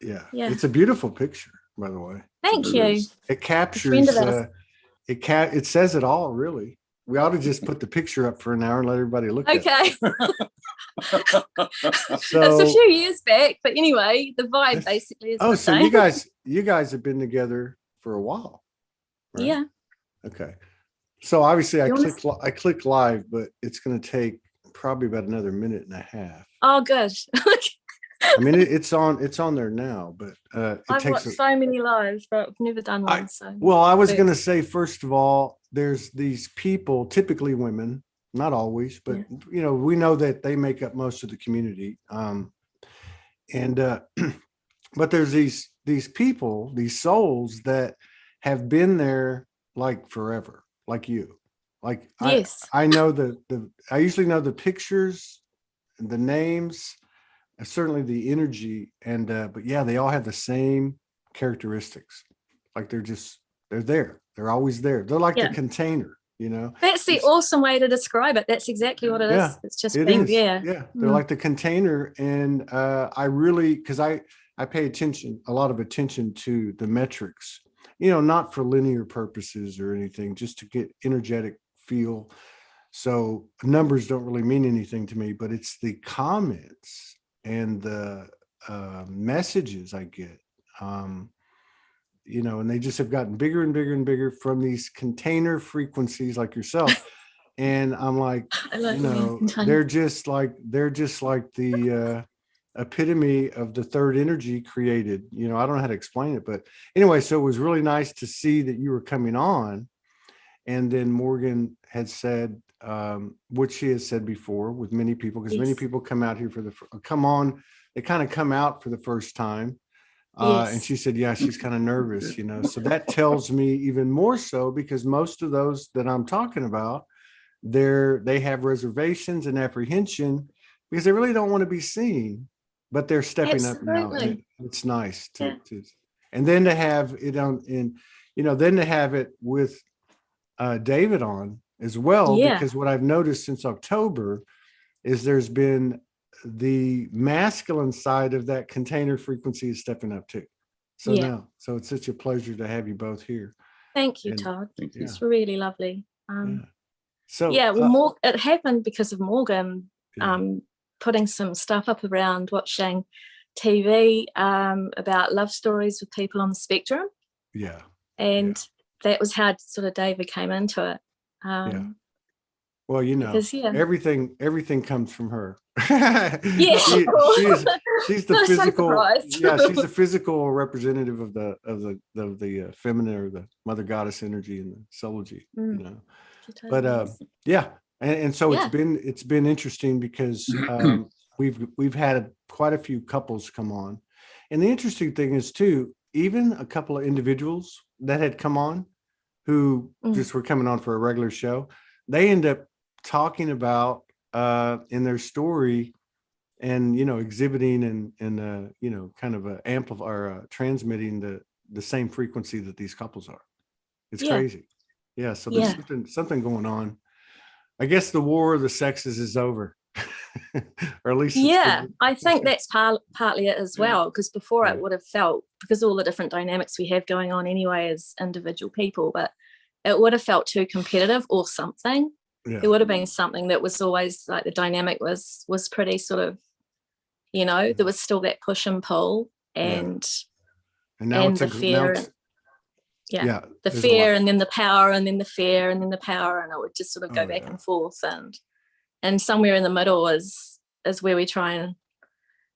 Yeah, Yeah. it's a beautiful picture, by the way. Thank you. It captures. friend of ours. It says it all, really. We ought to just put the picture up for an hour and let everybody look at it. Okay. So It's a few years back, but anyway, the vibe basically is the so same. you guys have been together for a while, right? Yeah. Okay. So obviously I You click live, but it's going to take probably about another minute and a half. Oh, good. I mean, it's on there now, but I've watched so many lives, but I've never done one. I was going to say, first of all, there's these people, typically women, not always, but you know, we know that they make up most of the community. But there's these people, these souls that have been there like forever, like you. Like yes. I know I usually know the pictures, the names, and certainly the energy, and but yeah, they all have the same characteristics. Like they're there. They're always there. They're like the container, you know. That's the awesome way to describe it. That's exactly what it is. It's just being there. Yeah. They're like the container. And I really, because I pay a lot of attention to the metrics, you know, not for linear purposes or anything, just to get energetic feel. So numbers don't really mean anything to me, but it's the comments and the messages I get. You know, and they just have gotten bigger and bigger and bigger from these container frequencies like yourself. And I'm like, you know, they're just like the epitome of the third energy created. You know, I don't know how to explain it, but anyway, so it was really nice to see that you were coming on. And then Morgan had said, what she has said before with many people, because many people come out here they kind of come out for the first time. And she said, yeah, she's kind of nervous, you know. So that tells me even more so, because most of those that I'm talking about, they have reservations and apprehension because they really don't want to be seen, but they're stepping up now. And it's nice to and then to have it on then to have it with David on as well, because what I've noticed since October is there's been the masculine side of that container frequency is stepping up too. So now, so it's such a pleasure to have you both here. Thank you, Todd. It's really lovely. So well, it happened because of Morgan putting some stuff up around watching TV about love stories with people on the spectrum. Yeah. And that was how sort of David came into it. Well, you know, because, everything comes from her. She's the physical. She's the physical representative of the feminine or the mother goddess energy in the Soulogy. You know, but and so it's been interesting because we've had quite a few couples come on, and the interesting thing is too, even a couple of individuals that had come on who just were coming on for a regular show, they end up talking about in their story and, you know, exhibiting and you know, kind of amplify or transmitting the same frequency that these couples are. It's crazy. Yeah. So there's something going on. I guess the war of the sexes is over. Or at least I think that's partly it as well, because before it would have felt, because all the different dynamics we have going on anyway as individual people, but it would have felt too competitive or something. It would have been something that was always like the dynamic was pretty sort of, you know, there was still that push and pull and now it's the fear. The fear and then the power and then the fear and then the power, and it would just sort of go back and forth, and somewhere in the middle is where we try and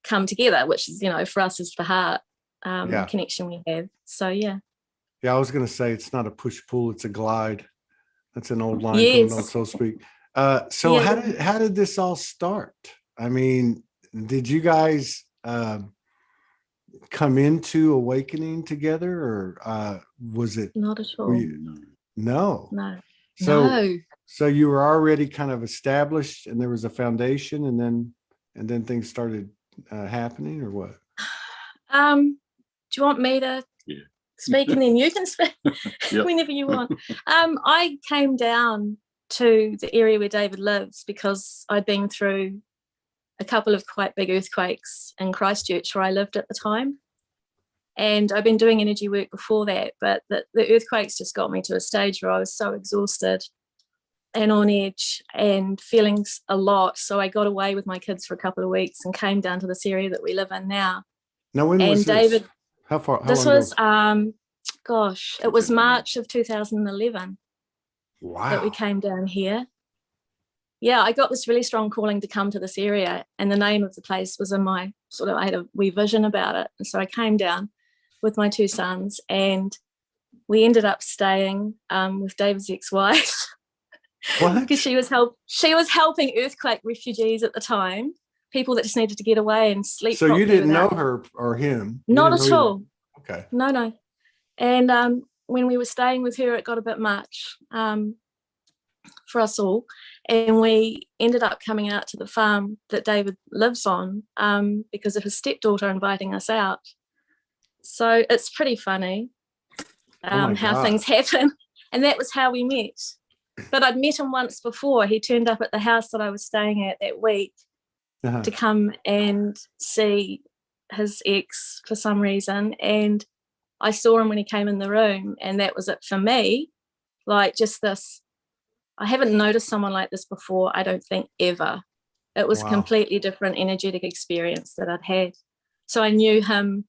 come together, which is, you know, for us is the heart connection we have. So I was going to say it's not a push-pull, it's a glide. That's an old line coming on So Speak. So how did this all start? I mean, did you guys come into awakening together, or was it not at all? No. So you were already kind of established, and there was a foundation, and then things started happening, or what? Do you want me to speak and then you can speak? Whenever you want. I came down to the area where David lives because I'd been through a couple of quite big earthquakes in Christchurch where I lived at the time. And I've been doing energy work before that, but the earthquakes just got me to a stage where I was so exhausted and on edge and feeling a lot. So I got away with my kids for a couple of weeks and came down to this area that we live in now. Now, when was David, this? How this long was, ago? Gosh, it was March of 2011. Wow. That we came down here. Yeah, I got this really strong calling to come to this area, and the name of the place was in my I had a wee vision about it. And so I came down with my 2 sons, and we ended up staying with David's ex-wife. What? Because she was helping earthquake refugees at the time, people that just needed to get away and sleep. So you didn't know her or him? Not at all. Okay. No. And when we were staying with her, it got a bit much for us all, and we ended up coming out to the farm that David lives on because of his stepdaughter inviting us out. So it's pretty funny how things happen, and that was how we met. But I'd met him once before. He turned up at the house that I was staying at that week to come and see his ex for some reason, and I saw him when he came in the room, and that was it for me. Like, just this, I haven't noticed someone like this before, I don't think, ever. It was completely different energetic experience that I'd had. So I knew him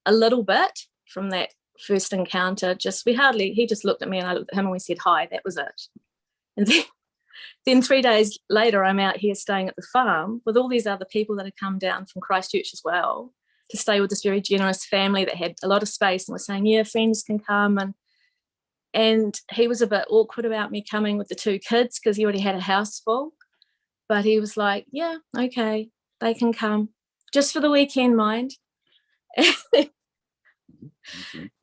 a little bit from that first encounter. He just looked at me and I looked at him and we said hi, that was it. And then 3 days later, I'm out here staying at the farm with all these other people that had come down from Christchurch as well to stay with this very generous family that had a lot of space and were saying, yeah, friends can come. And he was a bit awkward about me coming with the 2 kids because he already had a house full. But he was like, yeah, okay, they can come. Just for the weekend, mind.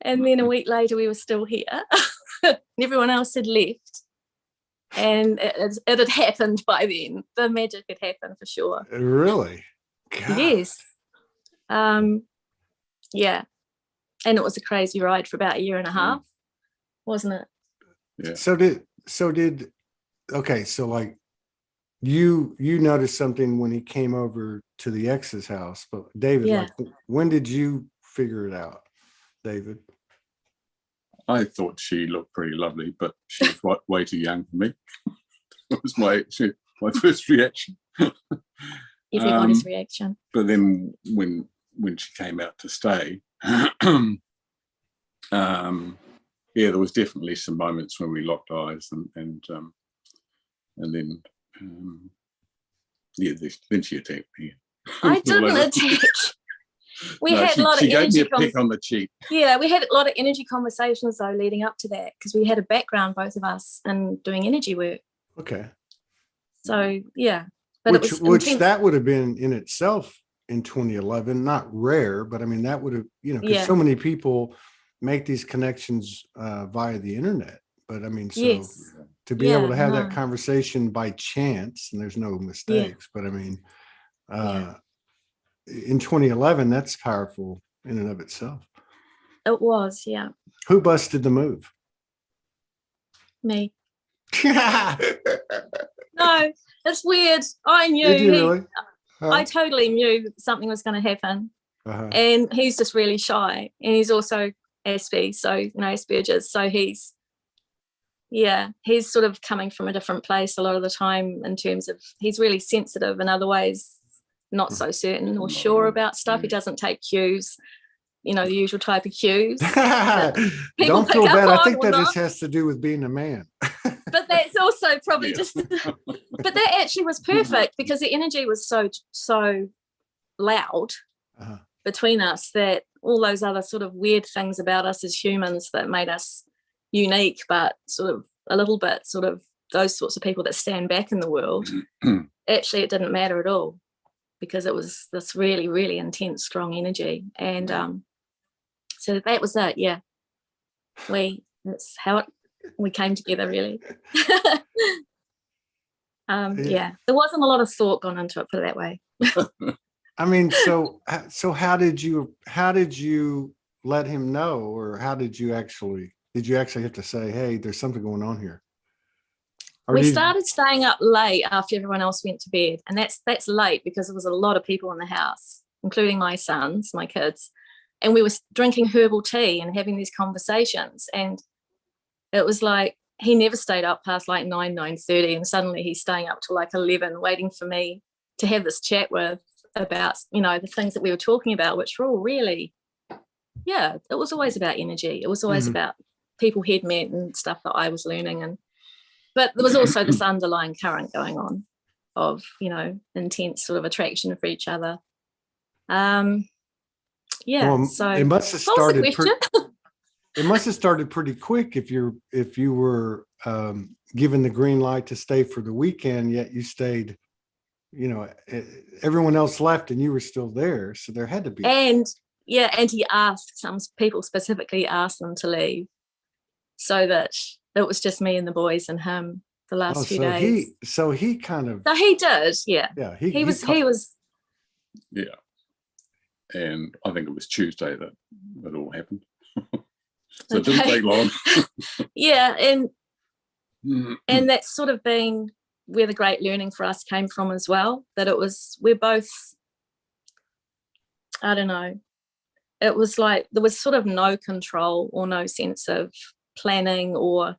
And then a week later, we were still here. And everyone else had left. And it had happened by then. The magic had happened for sure. Really? God. Yes. Yeah. And it was a crazy ride for about a year and a half, wasn't it? Yeah. So like you noticed something when he came over to the ex's house, but David, like, when did you figure it out, David? I thought she looked pretty lovely, but she was way too young for me. That was my first reaction. Everybody's reaction. But then when she came out to stay, there was definitely some moments when we locked eyes, and then then she attacked me. I didn't attack. We had a lot of energy. She gave me a pick on the cheek. Yeah, we had a lot of energy conversations though leading up to that because we had a background, both of us, in doing energy work. Okay. So yeah, but which that would have been in itself in 2011 not rare, but I mean that would have, because so many people make these connections via the internet. But I mean, so to be able to have that conversation by chance, and there's no mistakes, but I mean, in 2011, that's powerful in and of itself. It was, yeah. Who busted the move? Me. No, it's weird. I knew. Did you really? I totally knew something was going to happen. And he's just really shy, and he's also Asperger's, so Asperger's. So he's sort of coming from a different place a lot of the time in terms of he's really sensitive in other ways, not so certain or sure about stuff. He doesn't take cues, the usual type of cues. Don't feel bad. I think that just has to do with being a man. But that's also probably just, but that actually was perfect because the energy was so loud between us that all those other sort of weird things about us as humans that made us unique, but sort of a little bit sort of those sorts of people that stand back in the world, actually it didn't matter at all because it was this really, really intense, strong energy. And so that was it. Yeah. That's how we came together really. There wasn't a lot of thought gone into it, put it that way. I mean, so how did you let him know, or did you actually have to say, hey, there's something going on here? We started staying up late after everyone else went to bed, and that's late because there was a lot of people in the house, including my sons, my kids. and we were drinking herbal tea and having these conversations, and it was like he never stayed up past like 9:30, and suddenly he's staying up till like 11 waiting for me to have this chat with about, you know, the things that we were talking about, which were all really, yeah, it was always about energy. It was always about people he'd met and stuff that I was learning. But there was also this underlying current going on of, you know, intense sort of attraction for each other. So it must have started it must have started pretty quick if you were given the green light to stay for the weekend, yet you stayed, you know, everyone else left and you were still there, so there had to be. And he asked, some people specifically asked them to leave, so that it was just me and the boys and him the last few days. He kind of. So he did, yeah. Yeah, he was. Yeah, and I think it was Tuesday that it all happened. So it didn't take long. Yeah, and that's sort of been where the great learning for us came from as well. That we're both. I don't know. It was like there was sort of no control or no sense of planning or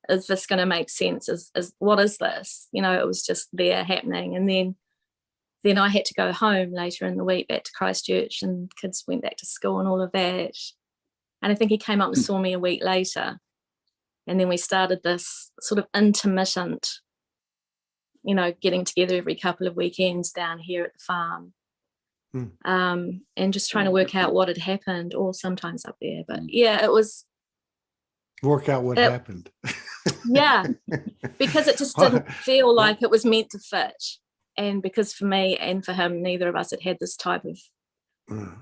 is this going to make sense? Is what is this? You know, it was just there happening. And then I had to go home later in the week back to Christchurch, and kids went back to school and all of that. And I think he came up and saw me a week later. And then we started this sort of intermittent, you know, getting together every couple of weekends down here at the farm. And just trying to work out what had happened, or sometimes up there. But yeah, it was work out what happened. Yeah, because it just didn't feel like it was meant to fit. And because for me and for him, neither of us had this type of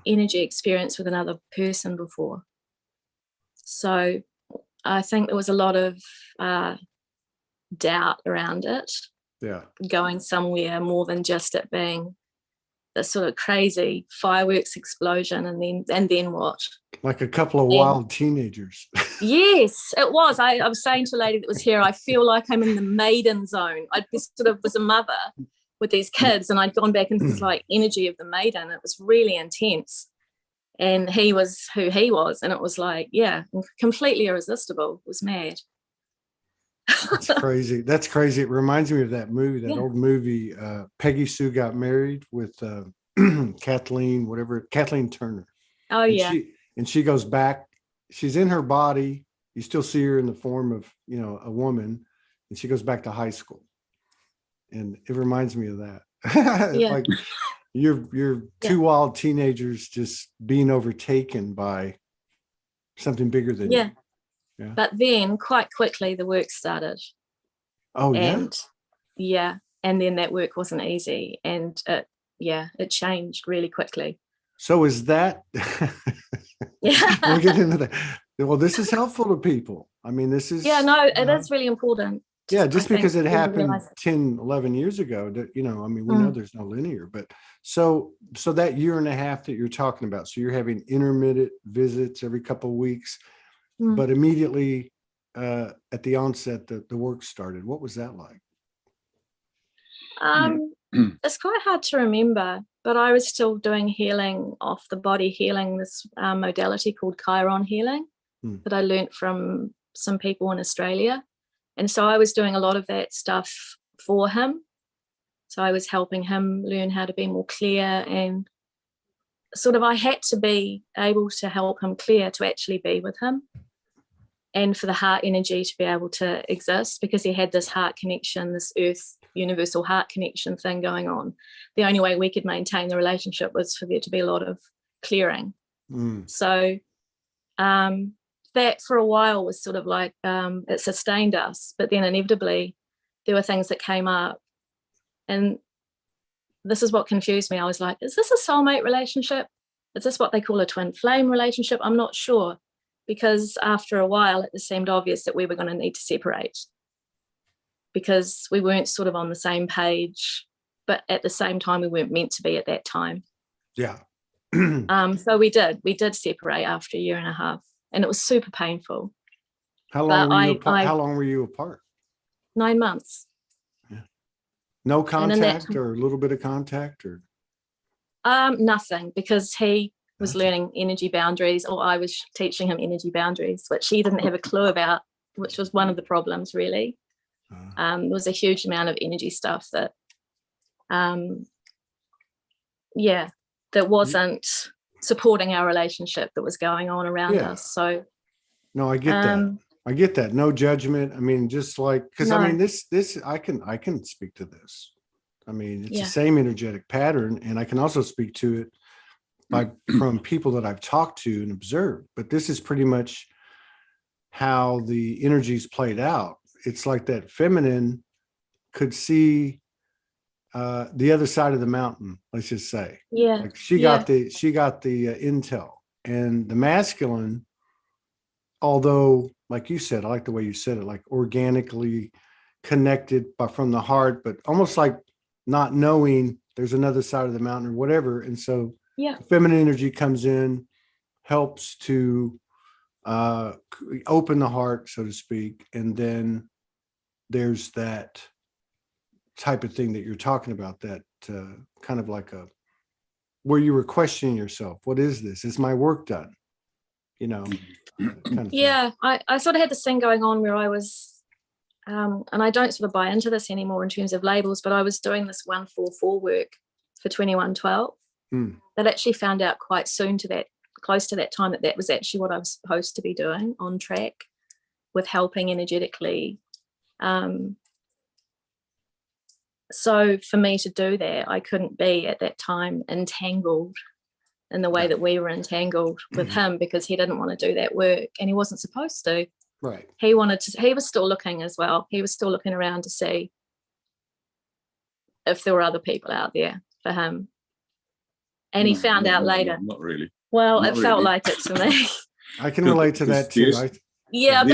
energy experience with another person before. So I think there was a lot of doubt around it. Yeah, going somewhere more than just it being this sort of crazy fireworks explosion, and then what? Like a couple of wild teenagers. Yes, it was. I was saying to a lady that was here, I feel like I'm in the maiden zone. I sort of was a mother with these kids, and I'd gone back into this like energy of the maiden. It was really intense. And he was who he was, and it was like, yeah, completely irresistible. It was mad. That's crazy. That's crazy. It reminds me of that movie, that old movie, Peggy Sue Got Married, with Kathleen Turner. Oh, yeah. And she goes back, she's in her body. You still see her in the form of, you know, a woman, and she goes back to high school. And it reminds me of that. Yeah. Like you're two wild teenagers just being overtaken by something bigger than you. Yeah. But then quite quickly the work started. Oh, yeah. And then that work wasn't easy, and it changed really quickly. So is that we'll get into that. Well, this is helpful to people. I mean, this is it is really important. Yeah, just because it happened 10, 11 years ago, that, you know, I mean, we know there's no linear, but so that year and a half that you're talking about, so you're having intermittent visits every couple of weeks, but immediately at the onset, the work started. What was that like? It's quite hard to remember, but I was still doing healing off the body healing, this modality called Chiron healing that I learnt from some people in Australia. And so I was doing a lot of that stuff for him. So I was helping him learn how to be more clear, and sort of I had to be able to help him clear to actually be with him, and for the heart energy to be able to exist, because he had this heart connection, this earth universal heart connection thing going on. The only way we could maintain the relationship was for there to be a lot of clearing. So that for a while was sort of like it sustained us, but then inevitably there were things that came up, and this is what confused me. I was like, is this a soulmate relationship? Is this what they call a twin flame relationship? I'm not sure, because after a while it seemed obvious that we were going to need to separate, because we weren't sort of on the same page, but at the same time we weren't meant to be at that time. Yeah. So we did separate after a year and a half, and it was super painful. How long were you apart? 9 months. Yeah. No contact or a little bit of contact, or? Nothing, because he was learning energy boundaries, or I was teaching him energy boundaries, which he didn't have a clue about, which was one of the problems, really. There was a huge amount of energy stuff that, that wasn't supporting our relationship that was going on around us. So, no, I get that. I get that. No judgment. I mean, just like, because I mean, this I can speak to this. I mean, it's the same energetic pattern, and I can also speak to it from people that I've talked to and observed. But this is pretty much how the energies played out. It's like that feminine could see the other side of the mountain, let's just say. Like she got the intel, and the masculine, although, like you said, I like the way you said it, like organically connected from the heart, but almost like not knowing there's another side of the mountain or whatever. And so feminine energy comes in, helps to open the heart, so to speak. And then there's that type of thing that you're talking about, that kind of like where you were questioning yourself. What is this? Is my work done? You know? Kind of thing. I sort of had this thing going on where I was, and I don't sort of buy into this anymore in terms of labels, but I was doing this 144 work for 2112 that actually found out quite soon to that, close to that time, that was actually what I was supposed to be doing, on track with helping energetically. So for me to do that, I couldn't be at that time entangled in the way that we were entangled with him, because he didn't want to do that work, and he wasn't supposed to. Right. He was still looking as well. He was still looking around to see if there were other people out there for him. And he found out later. Not really. Well, it felt like it to me. I can relate to that too. But no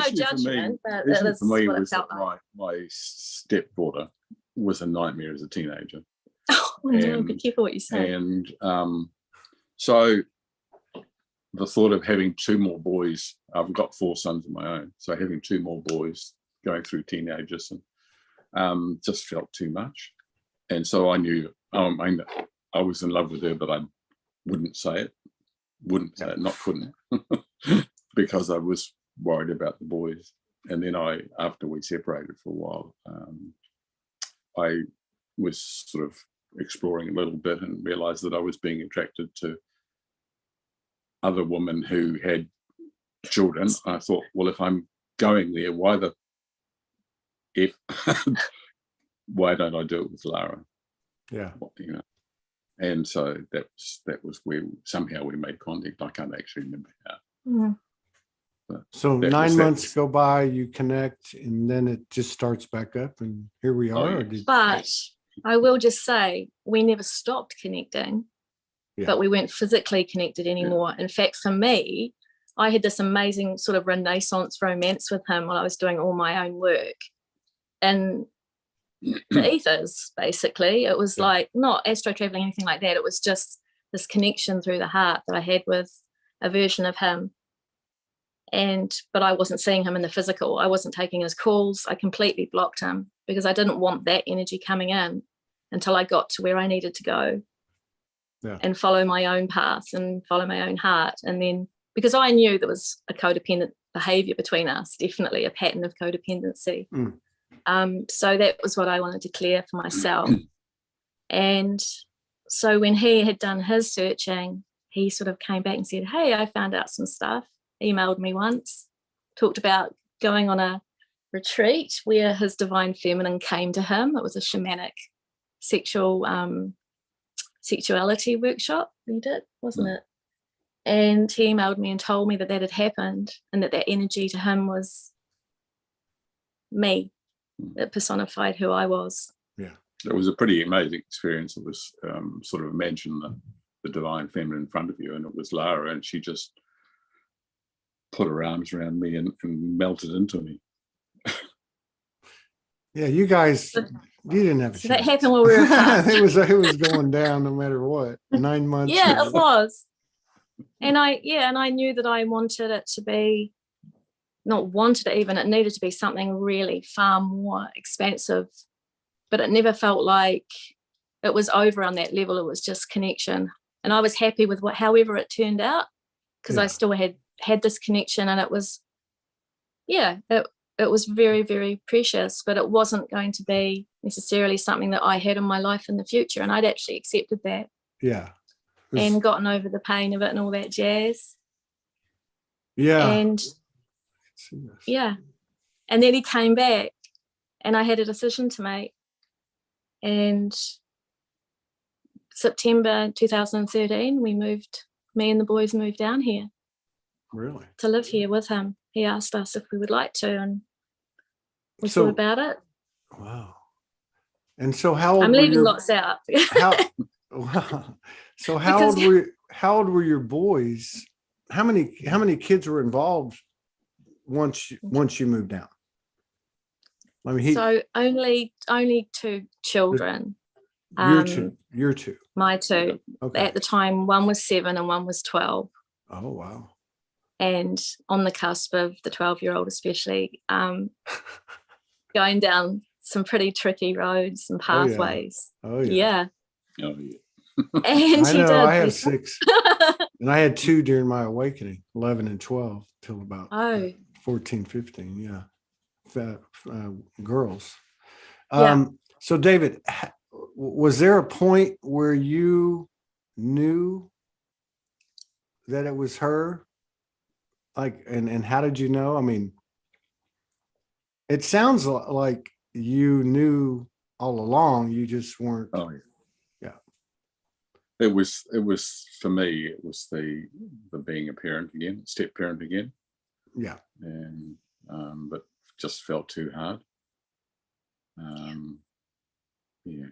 judgment. But the issue for me was that my stepdaughter was a nightmare as a teenager. Oh, no, be careful what you say. And so the thought of having two more boys, I've got 4 sons of my own, so having 2 more boys going through teenagers and just felt too much. And so I knew I was in love with her, but I wouldn't say it, not couldn't, because I was worried about the boys. And then after we separated for a while, I was sort of exploring a little bit and realized that I was being attracted to other women who had children. I thought, well, if I'm going there, why don't I do it with Lara? Yeah. You know. And so that was where somehow we made contact. I can't actually remember how. So 9 months go by, you connect, and then it just starts back up, and here we are. But I will just say, we never stopped connecting, but we weren't physically connected anymore. In fact, for me, I had this amazing sort of Renaissance romance with him while I was doing all my own work. And the ethers, basically. It was like not astro traveling, anything like that. It was just this connection through the heart that I had with a version of him. But I wasn't seeing him in the physical. I wasn't taking his calls. I completely blocked him because I didn't want that energy coming in until I got to where I needed to go and follow my own path and follow my own heart. And then, because I knew there was a codependent behavior between us, definitely a pattern of codependency. So that was what I wanted to clear for myself. And so when he had done his searching, he sort of came back and said, hey, I found out some stuff. Emailed me once, talked about going on a retreat where his divine feminine came to him. It was a shamanic sexuality workshop he did, wasn't it? And he emailed me and told me that had happened, and that energy to him was me. It personified who I was. Yeah, it was a pretty amazing experience. It was sort of imagine the divine feminine in front of you, and it was Lara, and she just put her arms around me and melted into me. Yeah, you guys, you didn't have a chance. That happened while we were apart. it was going down no matter what. 9 months. Yeah, it was. And I knew that I wanted it to be, not wanted it even, it needed to be something really far more expansive. But it never felt like it was over on that level. It was just connection. And I was happy with however it turned out, because Yeah. I still had this connection, and it was, it was very, very precious, but it wasn't going to be necessarily something that I had in my life in the future. And I'd actually accepted that. Yeah. And gotten over the pain of it and all that jazz. Yeah. And yeah. And then he came back, and I had a decision to make. And September 2013, me and the boys moved down here. Really? To live here with him. He asked us if we would like to, and we thought about it. Wow. And so how old I'm were leaving lots out. So how old were your boys? How many kids were involved once you moved down? I mean, so only 2 children. Your two. My 2. Okay. At the time, one was 7 and one was 12. Oh wow. And on the cusp of the 12-year-old, especially, going down some pretty tricky roads and pathways. Oh yeah. Oh yeah. And I know. I have 6, and I had 2 during my awakening, 11 and 12, till about 14, 15. Yeah, girls. So David, was there a point where you knew that it was her? Like, and how did you know? I mean, it sounds like you knew all along. You just weren't. Oh yeah. It was for me. It was the being a parent again, step parent again. Yeah. And but just felt too hard. Yeah.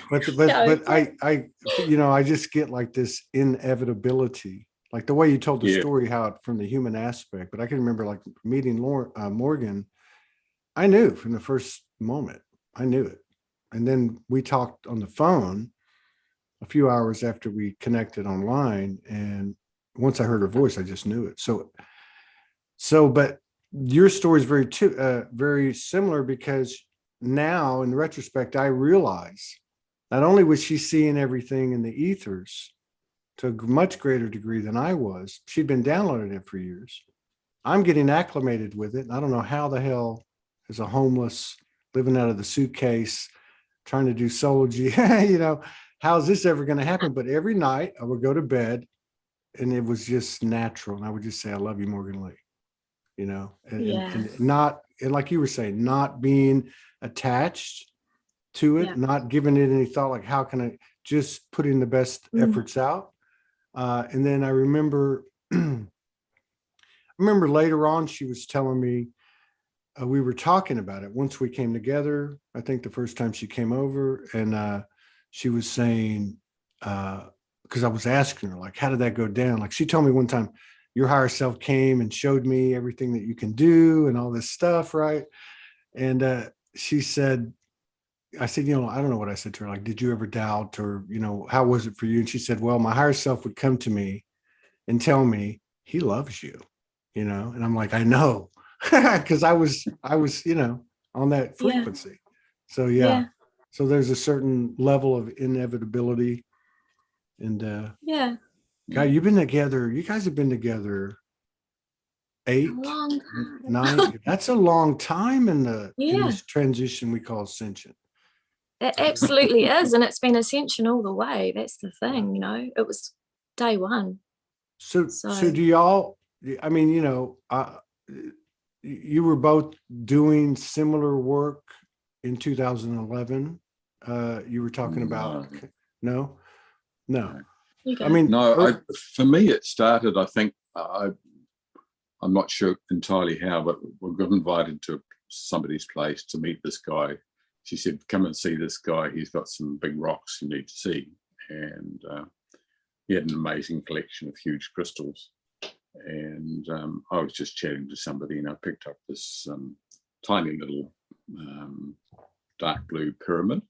But I just get like this inevitability, like the way you told the story, how it, from the human aspect. But I can remember like meeting Morgan. I knew from the first moment. I knew it. And then we talked on the phone a few hours after we connected online. And once I heard her voice, I just knew it. So, but your story is very similar, because now in retrospect, I realize not only was she seeing everything in the ethers to a much greater degree than I was, she'd been downloading it for years. I'm getting acclimated with it. And I don't know how the hell, as a homeless, living out of the suitcase, trying to do Soulogy, how's this ever going to happen? But every night I would go to bed, and it was just natural. And I would just say, I love you, Morgan Lee, and not, and like you were saying, not being attached to it, not giving it any thought, like, how can I, just putting the best efforts out. And then I remember later on, she was telling me, we were talking about it once we came together. I think the first time she came over, and she was saying, because I was asking her, like, how did that go down? Like, she told me one time, your higher self came and showed me everything that you can do and all this stuff, right? And she said, I said, I don't know what I said to her. Like, did you ever doubt, or, how was it for you? And she said, well, my higher self would come to me and tell me he loves you, and I'm like, I know. Because I was, on that frequency. So so there's a certain level of inevitability, and God, you guys have been together 8, 9. That's a long time in this transition we call ascension. It absolutely is, and it's been ascension all the way. That's the thing, it was day one. So do y'all? I mean, you were both doing similar work in 2011. You were talking about no. I mean, no. For me, it started. I think I'm not sure entirely how, but we got invited to somebody's place to meet this guy. She said, "Come and see this guy. He's got some big rocks you need to see." And he had an amazing collection of huge crystals. And I was just chatting to somebody, and I picked up this tiny little dark blue pyramid,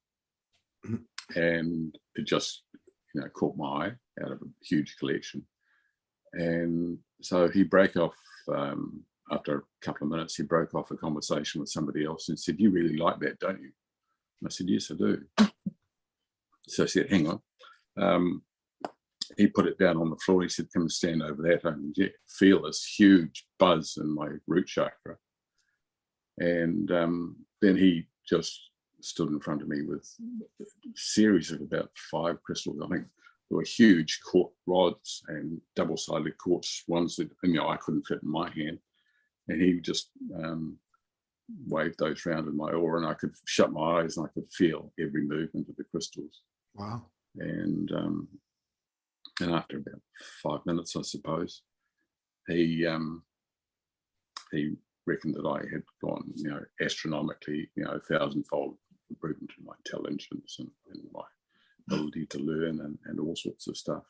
and it just caught my eye out of a huge collection. And so he broke off after a couple of minutes. He broke off a conversation with somebody else and said, "You really like that, don't you?" And I said, "Yes, I do." So I said, hang on. He put it down on the floor. He said, come and stand over that. And yeah, feel this huge buzz in my root chakra. And then he just stood in front of me with a series of about 5 crystals. I think they were huge quartz rods and double-sided quartz ones that, you know, I couldn't fit in my hand. And he just waved those around in my aura, and I could shut my eyes and I could feel every movement of the crystals. Wow. And after about 5 minutes, I suppose, he reckoned that I had gone, you know, astronomically, you know, 1,000-fold improvement in my intelligence and my ability to learn and all sorts of stuff.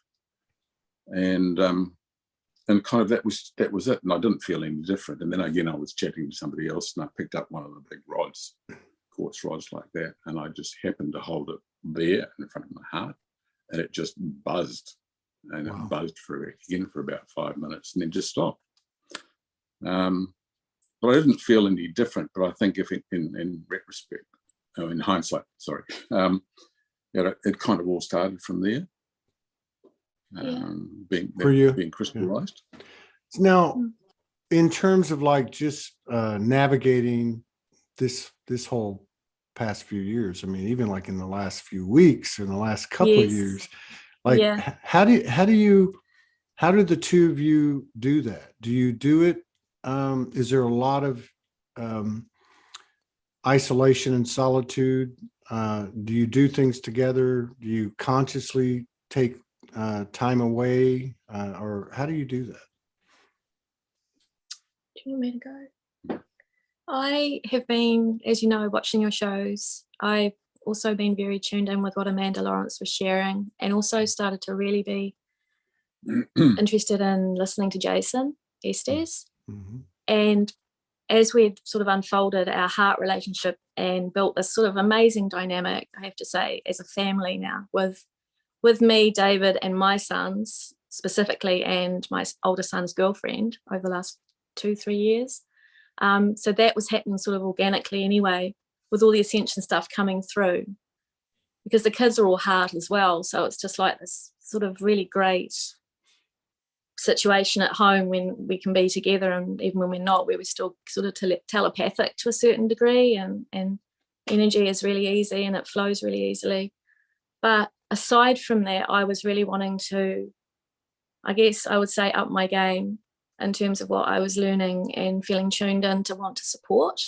And kind of that was it. And I didn't feel any different. And then again, I was chatting to somebody else, and I picked up one of the big rods, quartz rods like that, and I just happened to hold it there in front of my heart, and it just buzzed. And It buzzed for about 5 minutes and then just stopped. But I didn't feel any different. But I think if in retrospect, in hindsight, sorry, it kind of all started from there, being crystallized. Yeah. Now, in terms of like just navigating this whole past few years, I mean, even like in the last few weeks, in the last couple of years, like how do the two of you do that? Do you do it? Is there a lot of isolation and solitude? Do you do things together? Do you consciously take time away, or how do you do that? Do you want me to go? I have been, as you know, watching your shows. I've also been very tuned in with what Amanda Lawrence was sharing, and also started to really be interested in listening to Jason Estes. Mm-hmm. And as we've sort of unfolded our heart relationship and built this sort of amazing dynamic, I have to say, as a family now, with me, David, and my sons specifically, and my older son's girlfriend over the last 2-3 years. So that was happening sort of organically anyway, with all the ascension stuff coming through, because the kids are all heart as well. So it's just like this sort of really great situation at home when we can be together, and even when we're not, where we're still sort of telepathic to a certain degree, and energy is really easy and it flows really easily. But aside from that, I was really wanting to, I guess I would say, up my game in terms of what I was learning, and feeling tuned in to want to support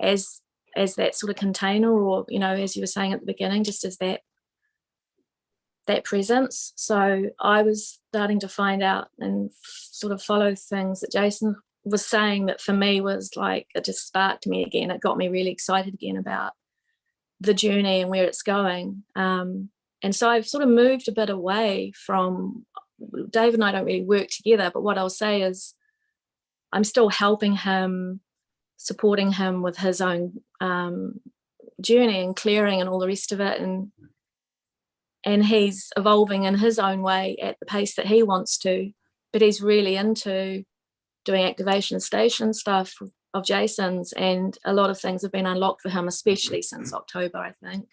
as that sort of container, or, you know, as you were saying at the beginning, just as that presence. So I was starting to find out and sort of follow things that Jason was saying that for me was like, it just sparked me again. It got me really excited again about the journey and where it's going. And so I've sort of moved a bit away from, Dave and I don't really work together, but what I'll say is I'm still helping him, supporting him with his own journey and clearing and all the rest of it. And he's evolving in his own way at the pace that he wants to, but he's really into doing activation station stuff of Jason's, and a lot of things have been unlocked for him, especially since October, I think.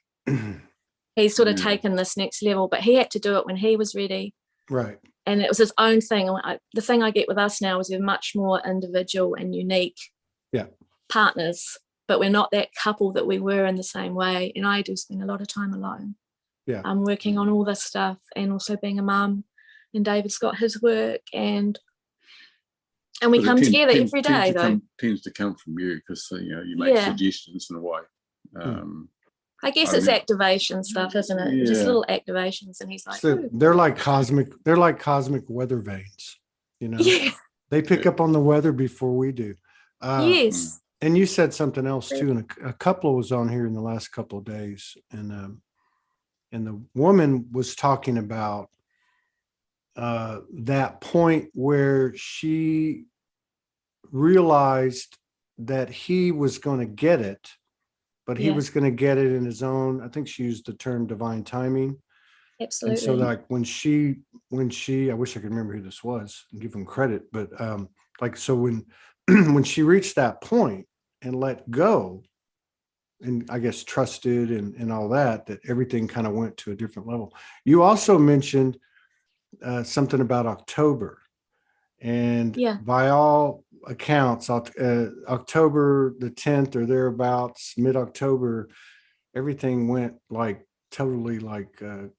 He's sort of taken this next level, but he had to do it when he was ready. Right. And it was his own thing. The thing I get with us now is we're much more individual and unique partners, but we're not that couple that we were in the same way. And I do spend a lot of time alone. Yeah. I'm working on all this stuff, and also being a mum, and David's got his work, and we come together every day. Tends to come from you, because you make suggestions in a way. I guess it's activation stuff, isn't it? Yeah. Just little activations, and he's like, so they're like cosmic weather vanes, you know. Yeah. They pick up on the weather before we do. Yes. And you said something else too, and a couple was on here in the last couple of days, and the woman was talking about that point where she realized that he was going to get it, but he was going to get it in his own, I think she used the term divine timing. Absolutely. And so like when she, I wish I could remember who this was and give him credit, but like, so when she reached that point and let go, and I guess trusted and all that everything kind of went to a different level. You also mentioned something about October, and by all accounts, October the 10th or thereabouts, mid-October, everything went like totally like, a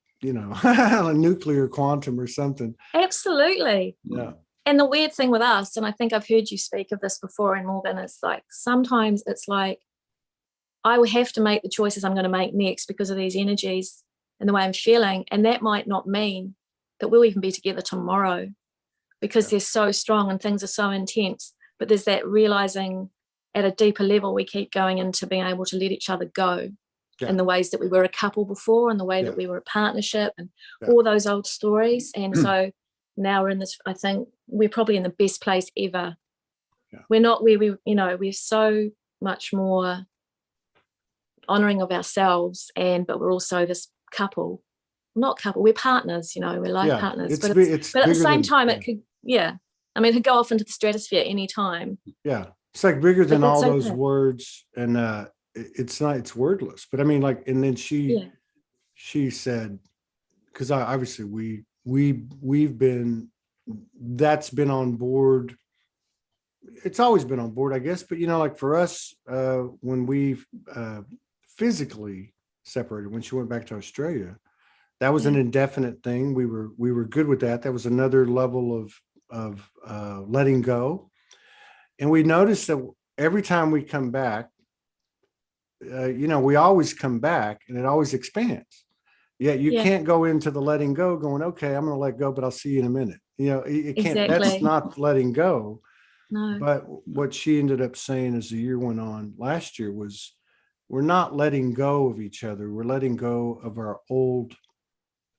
nuclear quantum or something. Absolutely. Yeah. And the weird thing with us, and I think I've heard you speak of this before in Morgan, is like sometimes it's like I will have to make the choices I'm going to make next because of these energies and the way I'm feeling. And that might not mean that we'll even be together tomorrow because they're so strong and things are so intense. But there's that realizing at a deeper level, we keep going into being able to let each other go in the ways that we were a couple before and the way that we were a partnership and all those old stories. And so now we're in this, I think we're probably in the best place ever. Yeah. We're not where we're so much more honoring of ourselves, but we're also this couple, not couple, we're partners, we're life partners. But at the same time, it could, it could go off into the stratosphere any time. Yeah. It's like bigger than all those words. And it's wordless, but I mean, like, and then she said, because obviously we've been, that's been on board. It's always been on board, I guess. But, like for us, when we physically separated, when she went back to Australia, that was an indefinite thing. We were good with that. That was another level of letting go. And we noticed that every time we come back, we always come back and it always expands. You can't go into the letting go going, okay, I'm going to let go, but I'll see you in a minute. It can't, that's not letting go. No. But what she ended up saying as the year went on last year was, we're not letting go of each other. We're letting go of our old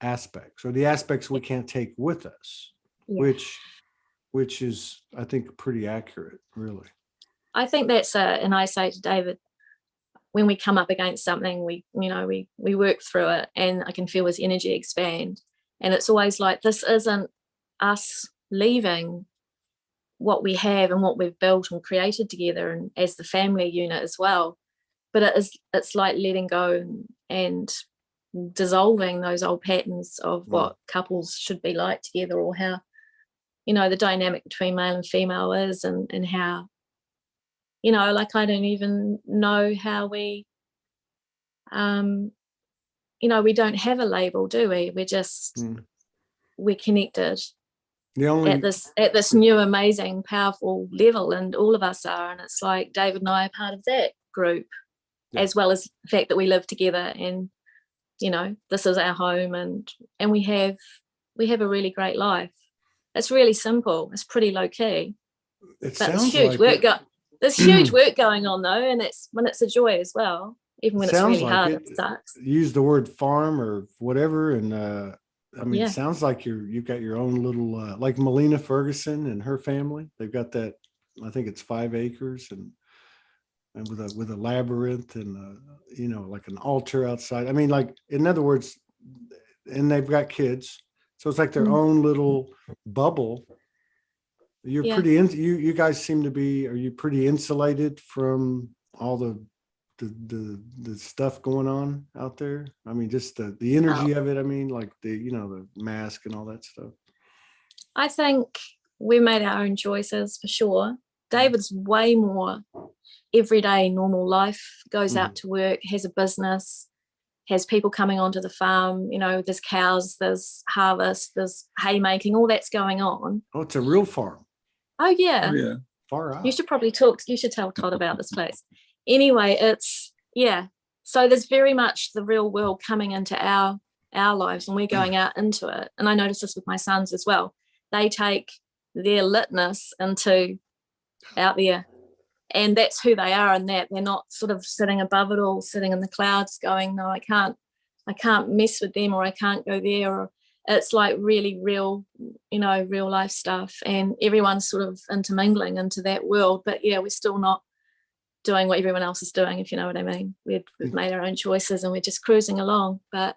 aspects, or the aspects we can't take with us, which is, I think, pretty accurate, really. I think that's and I say to David, when we come up against something, we work through it, and I can feel his energy expand. And it's always like, this isn't us leaving what we have and what we've built and created together, and as the family unit as well. But it's like letting go and dissolving those old patterns of what couples should be like together, or how, the dynamic between male and female is, and how, like, I don't even know how we, we don't have a label, do we? We're just, we're connected at this new, amazing, powerful level, and all of us are. And it's like David and I are part of that group, as well as the fact that we live together, and, this is our home, and we have a really great life. It's really simple. It's pretty low key. But there's huge work. There's huge work going on though, and it's when it's a joy as well. Even when it's really hard, it sucks. Use the word farm or whatever, and it sounds like you've got your own little like Melina Ferguson and her family. They've got that. I think it's 5 acres and with a labyrinth and like an altar outside. I mean, like, in other words, and they've got kids, so it's like their own little bubble. You're pretty you guys seem to be, are you pretty insulated from all the stuff going on out there? I mean, just the energy of it. I mean, like the mask and all that stuff. I think we made our own choices for sure. David's way more everyday normal life, goes out to work, has a business, has people coming onto the farm, there's cows, there's harvest, there's haymaking, all that's going on. Oh, it's a real farm. Oh yeah. Far out. You should tell Todd about this place. Anyway, it's so there's very much the real world coming into our lives, and we're going out into it. And I notice this with my sons as well. They take their litness into out there, and that's who they are, and that they're not sort of sitting above it all, sitting in the clouds going, no, I can't mess with them, or I can't go there, or it's like really real, real life stuff, and everyone's sort of intermingling into that world. But we're still not doing what everyone else is doing, if you know what I mean. We've made our own choices and we're just cruising along, but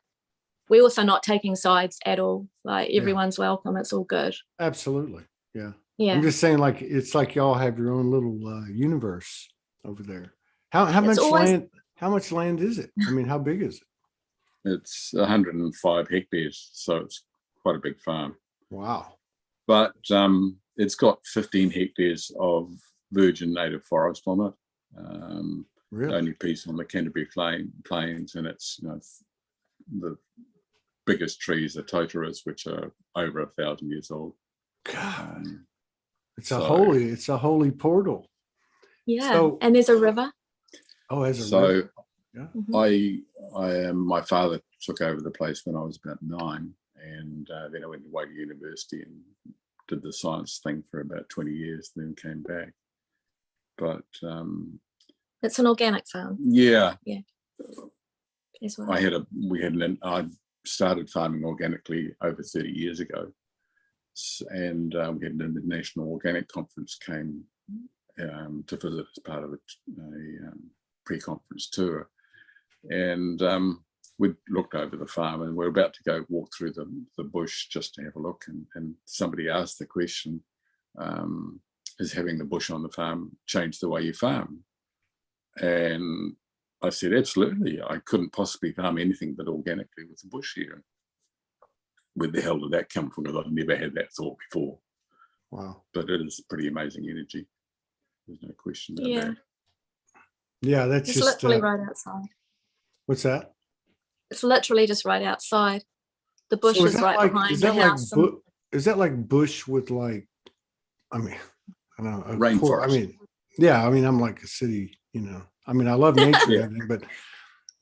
we're also not taking sides at all. Like, everyone's welcome. It's all good. Absolutely. Yeah. I'm just saying, like, it's like y'all have your own little universe over there. How How much land is it? I mean, how big is it? It's 105 hectares, so it's quite a big farm. Wow. But it's got 15 hectares of virgin native forest on it. Really? The only piece on the Canterbury Plains, and it's, you know, the biggest trees are totaras, which are over 1,000 years old. God, it's a holy portal. Yeah, so, and there's a river. Oh, there's a river. Yeah. My father took over the place when I was about 9, and then I went away to university and did the science thing for about 20 years, then came back. But it's an organic farm. Yeah. As well. I started farming organically over 30 years ago, and we had an international organic conference came to visit as part of a pre-conference tour, and we looked over the farm, and we're about to go walk through the bush just to have a look, and somebody asked the question, is having the bush on the farm change the way you farm? And I said, absolutely. I couldn't possibly farm anything but organically with the bush here. Where the hell did that come from? Because I've never had that thought before. Wow. But it is pretty amazing energy. There's no question about that. Yeah, that's it's just literally right outside. What's that? It's literally just right outside. The bush is right behind the house. Is that like bush with like, I mean, I don't know. Rainforest. I mean, yeah, I mean, I'm like a city, you know. I mean, I love nature and everything,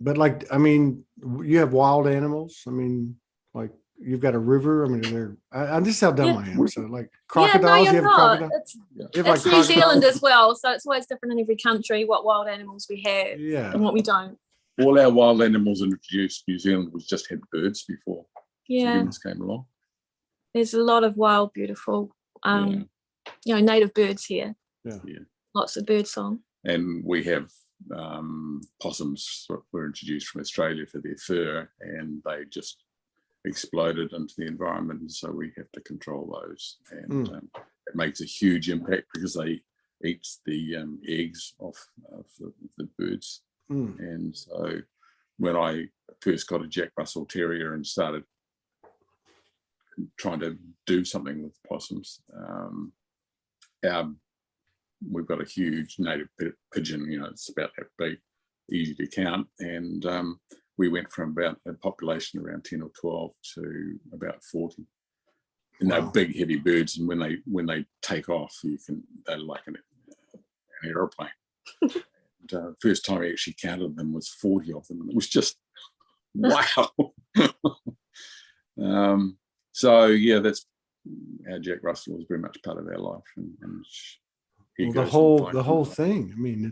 but like, I mean, you have wild animals. I mean, like you've got a river. I mean, I'm just how dumb I am. So like crocodiles, you have crocodiles. It's New Zealand as well. So it's always different in every country what wild animals we have and what we don't. All our wild animals introduced New Zealand was just had birds before. Yeah. Humans came along. There's a lot of wild, beautiful, native birds here. Yeah. Lots of bird song. And we have possums that were introduced from Australia for their fur, and they just exploded into the environment, and so we have to control those, and it makes a huge impact because they eat the eggs off of the birds. And so when I first got a Jack Russell Terrier and started trying to do something with possums, we've got a huge native pigeon, you know, it's about that big, easy to count, and we went from about a population around 10 or 12 to about 40. And they're big, heavy birds, and when they take off, they're like an aeroplane. And first time I actually counted them was 40 of them, and it was just wow. So yeah, that's our Jack Russell was very much part of our life, and the whole thing. I mean,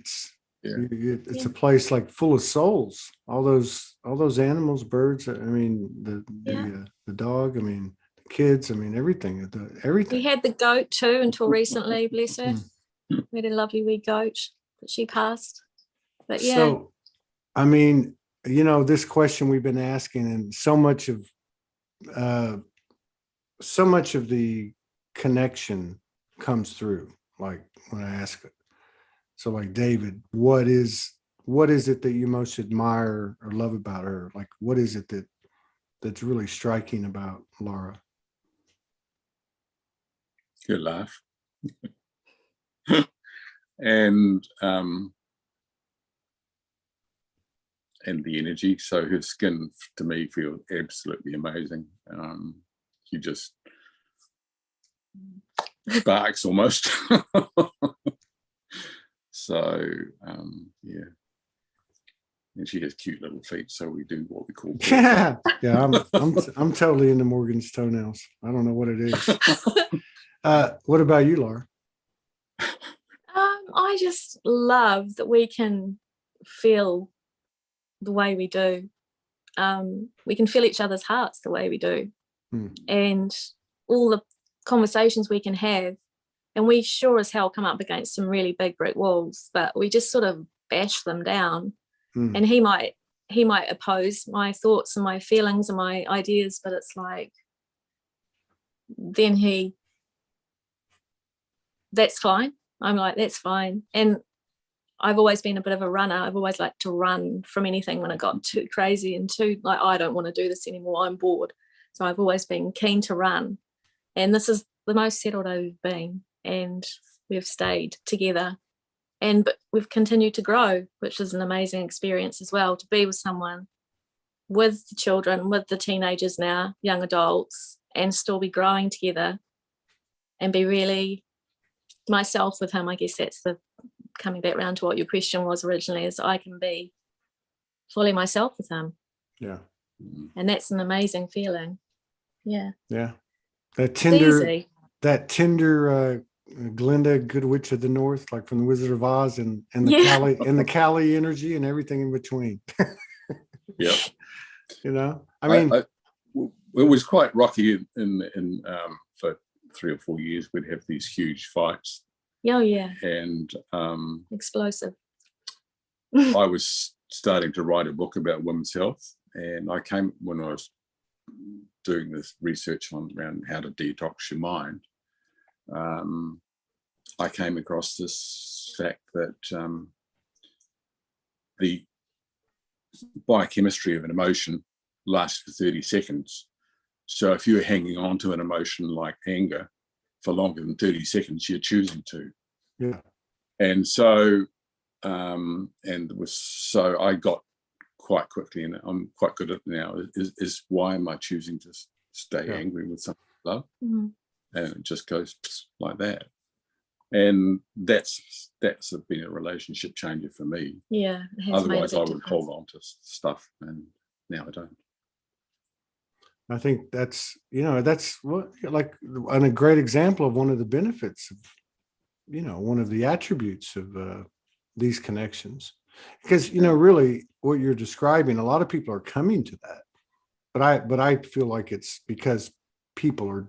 it's a place like full of souls. All those animals, birds. I mean, the dog. I mean, the kids. I mean, everything. Everything. We had the goat too until recently. Bless her. We had a lovely wee goat, but she passed. But yeah. So, I mean, you know, this question we've been asking, and so much of the connection comes through. Like when I ask it. So like David, what is it that you most admire or love about her? Like what is it that's really striking about Lara? Her laugh. and the energy. So her skin to me feels absolutely amazing. She just sparks almost. So yeah, and she has cute little feet, so we do what we call yeah. I'm totally into Morgan's toenails. I don't know what it is. What about you, Lara? I just love that we can feel the way we do. We can feel each other's hearts the way we do, and all the conversations we can have, and we sure as hell come up against some really big brick walls, but we just sort of bash them down. And he might oppose my thoughts and my feelings and my ideas, but it's like then that's fine. I'm like, that's fine. And I've always been a bit of a runner. I've always liked to run from anything when it got too crazy and too like, I don't want to do this anymore, I'm bored. So I've always been keen to run. And this is the most settled I've been. And we've stayed together. But we've continued to grow, which is an amazing experience as well, to be with someone, with the children, with the teenagers now, young adults, and still be growing together and be really myself with him. I guess that's the coming back around to what your question was originally, is I can be fully myself with him. Yeah. And that's an amazing feeling. Yeah. Yeah. That tender Glinda, Good Witch of the North, like from the Wizard of Oz, and the Cali energy and everything in between. Yep. You know, I mean, it was quite rocky in for 3 or 4 years. We'd have these huge fights. Oh yeah. And explosive. I was starting to write a book about women's health, and I came when I was doing this research around how to detox your mind. I came across this fact that the biochemistry of an emotion lasts for 30 seconds. So if you're hanging on to an emotion like anger for longer than 30 seconds, you're choosing to. Yeah. And so, so I got quite quickly, and I'm quite good at it now, is why am I choosing to stay angry with someone I love? Mm-hmm. And it just goes like that. And that's been a relationship changer for me. Yeah. Otherwise, I would hold on to stuff, and now I don't. I think that's what, like, and a great example of one of the benefits of, one of the attributes of these connections. Because, really what you're describing, a lot of people are coming to that. But I feel like it's because people are,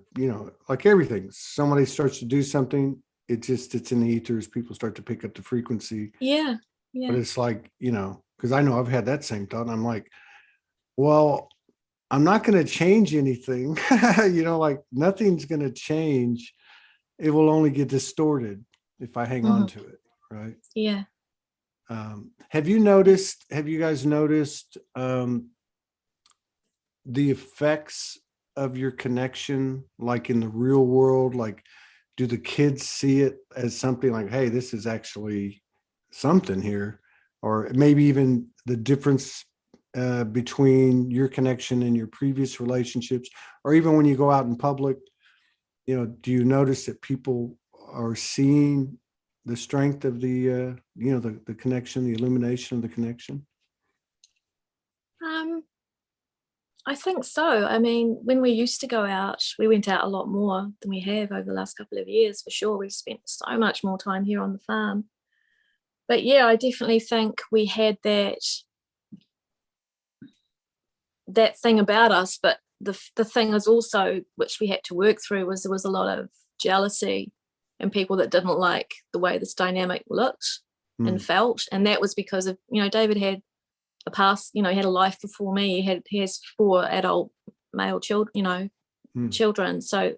like everything, somebody starts to do something, it's in the ethers, people start to pick up the frequency. Yeah. Yeah. But it's like, because I know I've had that same thought. And I'm like, well, I'm not going to change anything. Like nothing's going to change. It will only get distorted if I hang on to it. Right. Yeah. Have you guys noticed the effects of your connection, like in the real world? Like, do the kids see it as something like, hey, this is actually something here? Or maybe even the difference between your connection and your previous relationships, or even when you go out in public, do you notice that people are seeing the strength of the connection, the illumination of the connection? I think so. I mean, when we used to go out, we went out a lot more than we have over the last couple of years, for sure. We've spent so much more time here on the farm. But yeah, I definitely think we had that thing about us. But the thing is also, which we had to work through, was there was a lot of jealousy and people that didn't like the way this dynamic looked and felt. And that was because of, David had a past, he had a life before me. He has 4 adult male children, children. So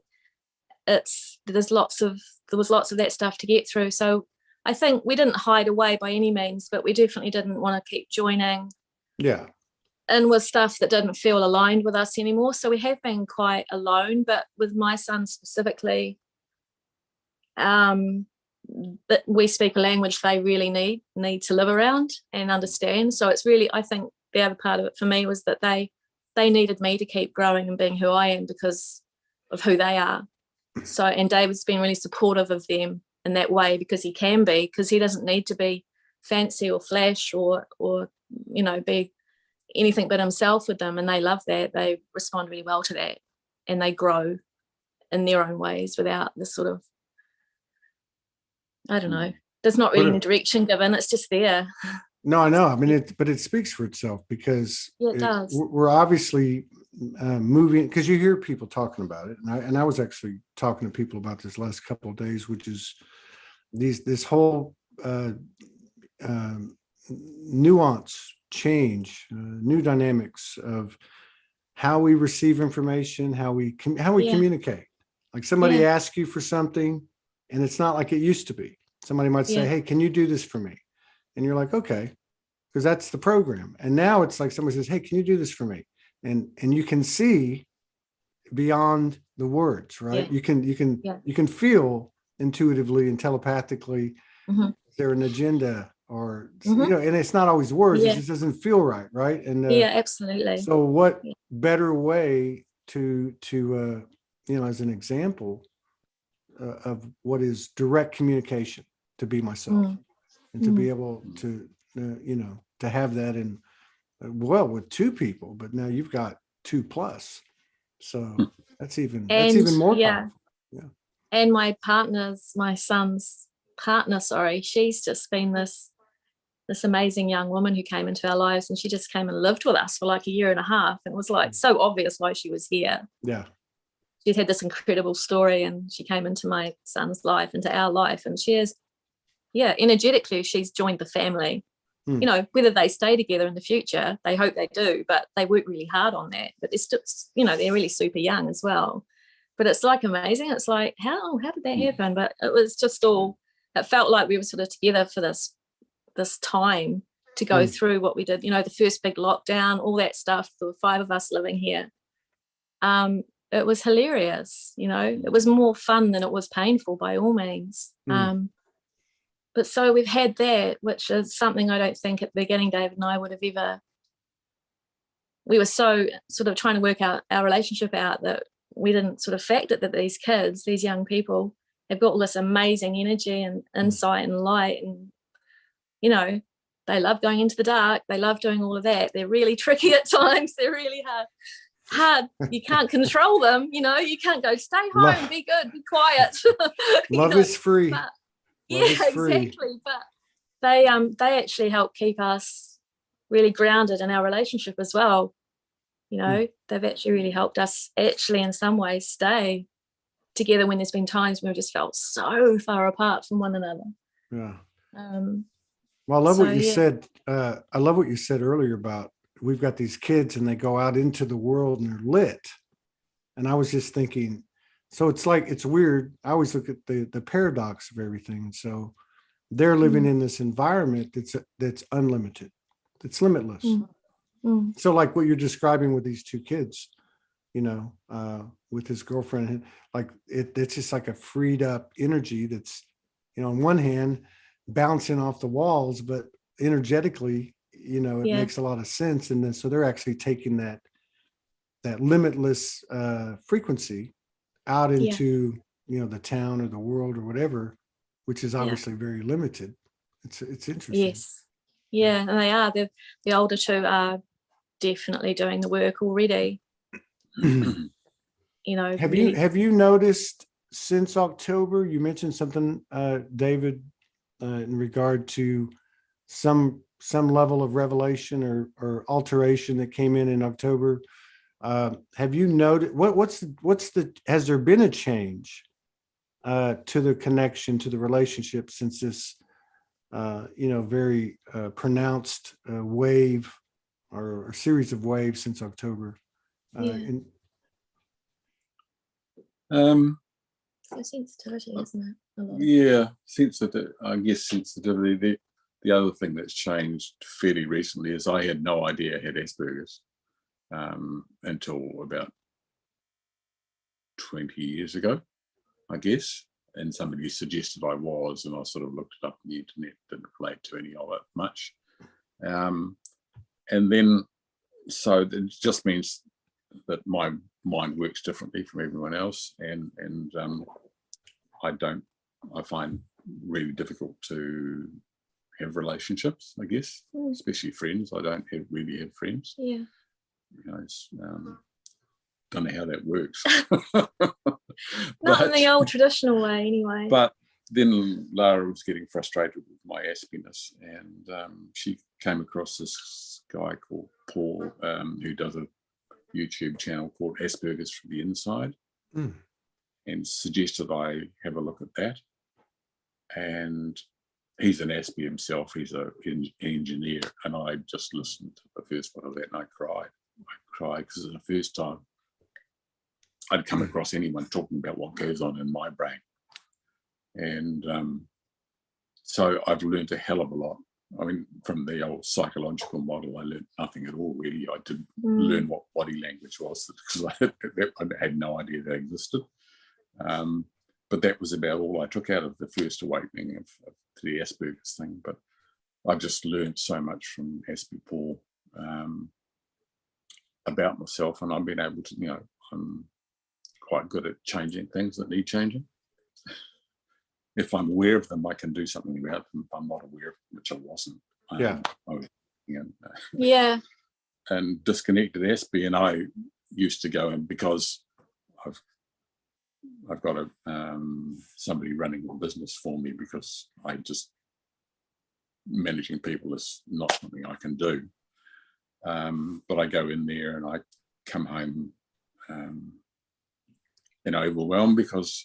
there was lots of that stuff to get through. So I think we didn't hide away by any means, but we definitely didn't want to keep joining in with stuff that didn't feel aligned with us anymore. So we have been quite alone, but with my son specifically, but we speak a language they really need to live around and understand. So it's really, I think the other part of it for me was that they needed me to keep growing and being who I am because of who they are. So, and David's been really supportive of them in that way because he can be, because he doesn't need to be fancy or flash or be anything but himself with them, and they love that. They respond really well to that, and they grow in their own ways without this sort of, I don't know, there's not really any direction given, it's just there. No, I know. I mean, it speaks for itself because it does. We're obviously moving, because you hear people talking about it, and I was actually talking to people about this last couple of days, which is this whole nuance change, new dynamics of how we receive information, how we communicate. Like somebody asks you for something, and it's not like it used to be. Somebody might say, "Hey, can you do this for me?" and you're like, okay, because that's the program. And now it's like somebody says, hey, can you do this for me? And you can see beyond the words, right? You can feel intuitively and telepathically, is there an agenda, or and it's not always words, it just doesn't feel right? And absolutely. So what better way to as an example of what is direct communication, to be myself and to be able to to have that in with 2 people, but now you've got 2 plus, so that's even more powerful. And my son's partner, she's just been this amazing young woman who came into our lives, and she just came and lived with us for like a year and a half, and it was like so obvious why she was here. She's had this incredible story, and she came into my son's life, into our life, and she is energetically she's joined the family. Whether they stay together in the future, they hope they do, but they work really hard on that. But it's still, they're really super young as well. But it's like amazing. It's like, how did that happen? But it was just it felt like we were sort of together for this time to go through what we did, the first big lockdown, all that stuff. There were 5 of us living here. It was hilarious, it was more fun than it was painful by all means. But so we've had that, which is something I don't think at the beginning David and I would have ever, we were so sort of trying to work out our relationship out that we didn't sort of factor that these kids, these young people, have got all this amazing energy and insight and light, and they love going into the dark, they love doing all of that. They're really tricky at times, they're really hard. You can't control them, you can't go stay home, be good, be quiet. Love is free. But, exactly. But they actually help keep us really grounded in our relationship as well. They've actually really helped us actually in some ways stay together when there's been times when we just felt so far apart from one another. Well, I love what you said. I love what you said earlier about we've got these kids and they go out into the world and they're lit. And I was just thinking, so it's like, it's weird. I always look at the paradox of everything. So they're living in this environment that's unlimited, it's limitless. So like what you're describing with these 2 kids, with his girlfriend, like it's just like a freed up energy that's, on one hand bouncing off the walls, but energetically, it makes a lot of sense. And then, so they're actually taking that limitless frequency out into, the town or the world or whatever, which is obviously very limited. It's interesting. Yes. Yeah, and they are. The older 2 are definitely doing the work already. Have you noticed since October, you mentioned something, David, in regard to some level of revelation or alteration that came in October? Have you noted has there been a change to the connection, to the relationship since this very pronounced wave or a series of waves since October? Sensitivity, isn't it? Sensitivity. I guess sensitivity. The other thing that's changed fairly recently is I had no idea I had Asperger's until about 20 years ago, I guess. And somebody suggested I was, and I sort of looked it up on the internet, didn't relate to any of it much. And then, so it just means that my mind works differently from everyone else, and I find really difficult to have relationships, I guess, especially friends. I don't really have friends. Don't know how that works. Not in the old traditional way, anyway. But then Lara was getting frustrated with my aspiness, and she came across this guy called Paul, who does a YouTube channel called Asperger's from the Inside, and suggested I have a look at that. And he's an Aspie himself. He's an engineer, and I just listened to the first one of that, and I cried. Because it's the first time I'd come across anyone talking about what goes on in my brain. And so I've learned a hell of a lot I mean, from the old psychological model, I learned nothing at all, really. I didn't learn what body language was, because I had no idea that existed. But that was about all I took out of the first awakening of the Asperger's thing. But I've just learned so much from Asper Paul about myself, and I've been able to, I'm quite good at changing things that need changing. If I'm aware of them, I can do something about them. If I'm not aware of them, which I wasn't. Yeah. And disconnected Asper, and I used to go in, because I've got somebody running the business for me, because managing people is not something I can do. But I go in there and I come home overwhelmed, because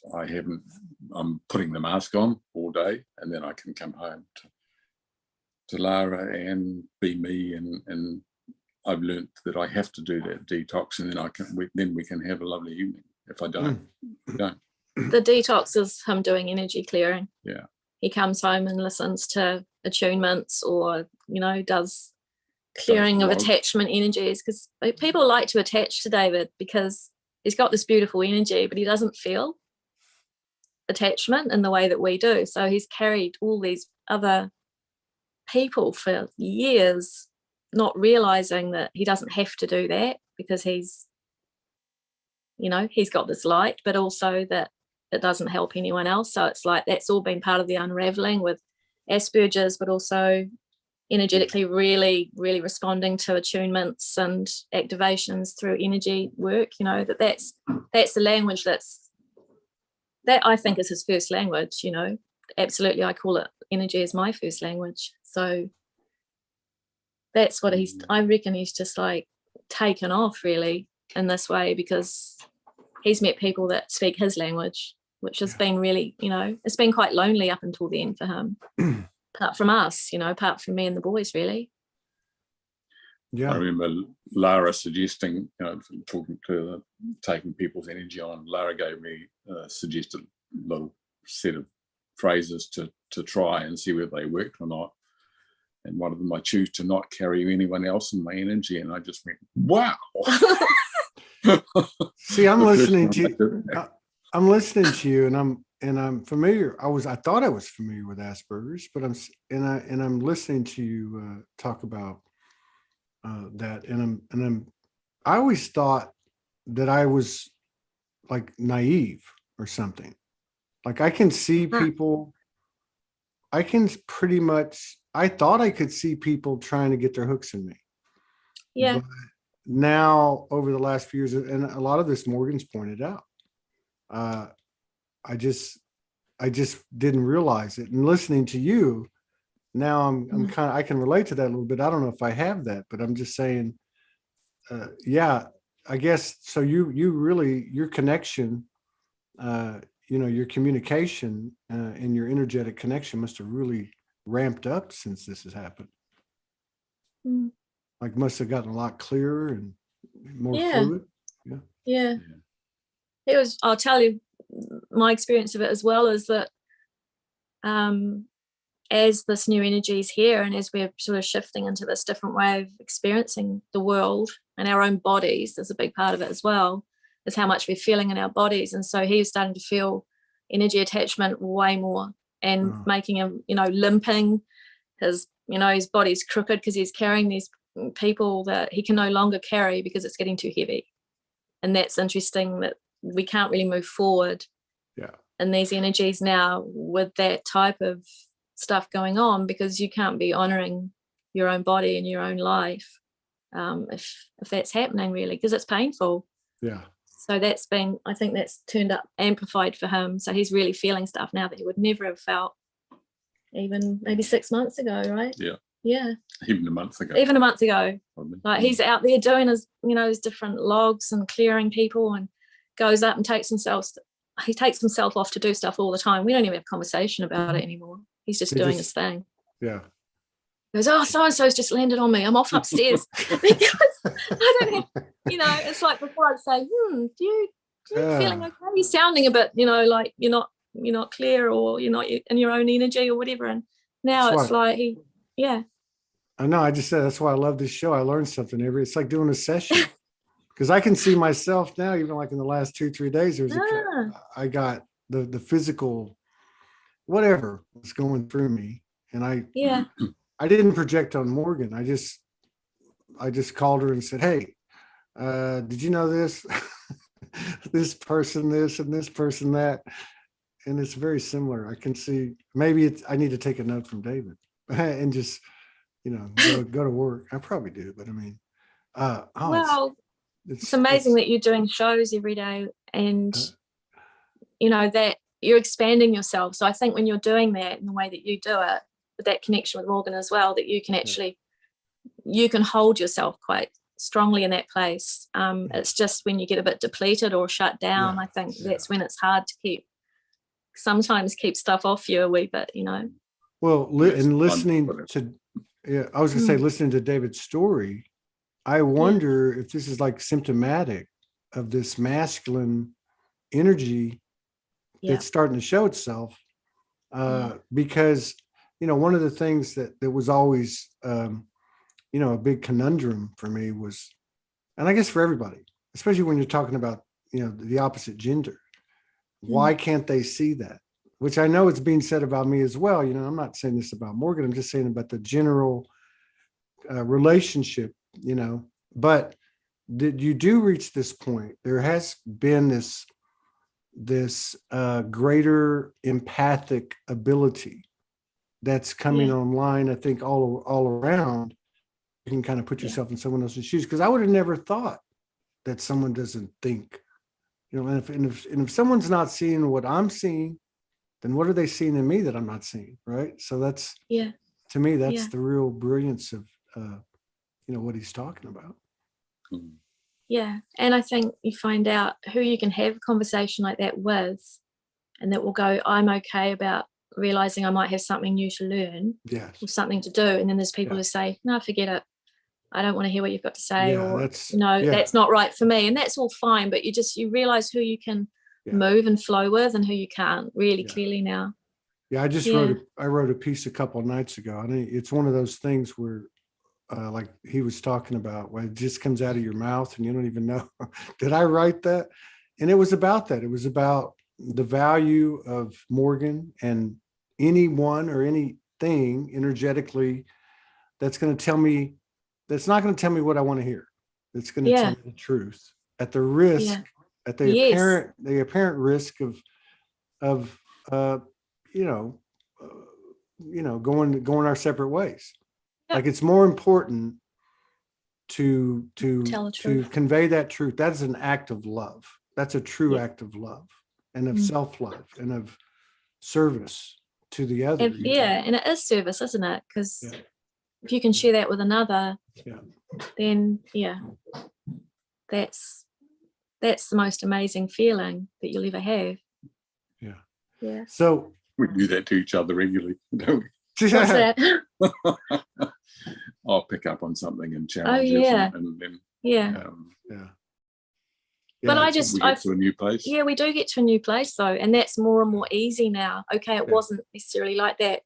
I'm putting the mask on all day, and then I can come home to Lara and be me, and I've learned that I have to do that detox, and then we can have a lovely evening. If I don't, we don't. The detox is him doing energy clearing. Yeah. He comes home and listens to attunements, or does clearing of attachment energies, because people like to attach to David because he's got this beautiful energy, but he doesn't feel attachment in the way that we do. So he's carried all these other people for years, not realizing that he doesn't have to do that, because he's got this light, but also that it doesn't help anyone else. So it's like that's all been part of the unraveling with Asperger's, but also energetically really, really responding to attunements and activations through energy work. That's the language that I think is his first language. Absolutely, I call it energy as my first language. So that's what I reckon he's just like taken off really in this way, because he's met people that speak his language, which has been really, it's been quite lonely up until then for him. Apart from us, apart from me and the boys, really. Yeah. I remember Lara suggesting, taking people's energy on. Lara gave me a suggested little set of phrases to try and see whether they worked or not. And one of them, I choose to not carry anyone else in my energy. And I just went, wow. See, I'm listening to you, and I'm familiar. I thought I was familiar with Asperger's, but I'm listening to you talk about that, and I always thought that I was like naive or something. Like I can see people. I thought I could see people trying to get their hooks in me. Yeah. But now, over the last few years, and a lot of this Morgan's pointed out, I just didn't realize it. And listening to you now, I'm kind of, I can relate to that a little bit. I don't know if I have that, but I'm just saying, I guess so. You really, your connection, your communication and your energetic connection must have really ramped up since this has happened. Like must have gotten a lot clearer and more fluid. Yeah. It was, I'll tell you, my experience of it as well is that as this new energy is here, and as we're sort of shifting into this different way of experiencing the world and our own bodies, there's a big part of it as well, is how much we're feeling in our bodies. And so he was starting to feel energy attachment way more, and making him, limping. His body's crooked because he's carrying these people that he can no longer carry because it's getting too heavy. And that's interesting, that we can't really move forward in these energies now with that type of stuff going on, because you can't be honoring your own body and your own life if that's happening, really, because it's painful. So that's been, I think that's turned up amplified for him. So he's really feeling stuff now that he would never have felt even maybe 6 months ago, right? Even a month ago. Probably. Like he's out there doing his his different logs and clearing people, and goes up and takes himself off to do stuff all the time. We don't even have a conversation about it anymore. He's just doing his thing. He goes, oh, so-and-so's just landed on me, I'm off upstairs. Because I don't have, it's like before I'd say, do you feeling okay? You're sounding a bit, like you're not clear, or you're not in your own energy or whatever. And now it's like Yeah. I know. I just said that's why I love this show. I learned something it's like doing a session because I can see myself now, even like in the last 2-3 days, I got the physical, whatever was going through me. And I didn't project on Morgan. I just called her and said, hey, did you know this? This person, this, and this person, that. And it's very similar. I can see maybe I need to take a note from David and just, go to work. I probably do, but I mean, it's amazing that you're doing shows every day and, that you're expanding yourself. So I think when you're doing that in the way that you do it, with that connection with Morgan as well, that you can actually, you can hold yourself quite strongly in that place. It's just when you get a bit depleted or shut down, I think that's when it's hard to sometimes keep stuff off you a wee bit, Well, and listening to, I was gonna say, listening to David's story, I wonder if this is like symptomatic of this masculine energy that's starting to show itself. Because, one of the things that was always, a big conundrum for me was, and I guess for everybody, especially when you're talking about, the opposite gender, why can't they see that? Which I know it's being said about me as well. I'm not saying this about Morgan. I'm just saying about the general relationship, but did you do reach this point? There has been this greater empathic ability that's coming online. I think all around. You can kind of put yourself in someone else's shoes, because I would have never thought that someone doesn't think, and if someone's not seeing what I'm seeing, then what are they seeing in me that I'm not seeing, right? So that's to me, that's the real brilliance of what he's talking about. Yeah, and I think you find out who you can have a conversation like that with, and that will go, I'm okay about realizing I might have something new to learn, or something to do, and then there's people who say, no, forget it, I don't want to hear what you've got to say, or that's not right for me, and that's all fine. But you realize who you can move and flow with, and who you can't, really clearly now. I just wrote a piece a couple of nights ago, and it's one of those things where like he was talking about, where it just comes out of your mouth and you don't even know, did I write that? And it was about that. It was about the value of Morgan and anyone or anything energetically that's going to tell me, that's not going to tell me what I want to hear. It's going to tell me the truth at the risk, at the apparent risk of going our separate ways. Like, it's more important to convey that truth. That's an act of love. That's a true act of love and of self-love and of service to the other. And, and it is service, isn't it? Because if you can share that with another, then that's the most amazing feeling that you'll ever have. Yeah. So we do that to each other regularly, don't we? What's that? I'll pick up on something and challenge you, and then But I get to a new place. Yeah, we do get to a new place though, and that's more and more easy now. Okay, it wasn't necessarily like that.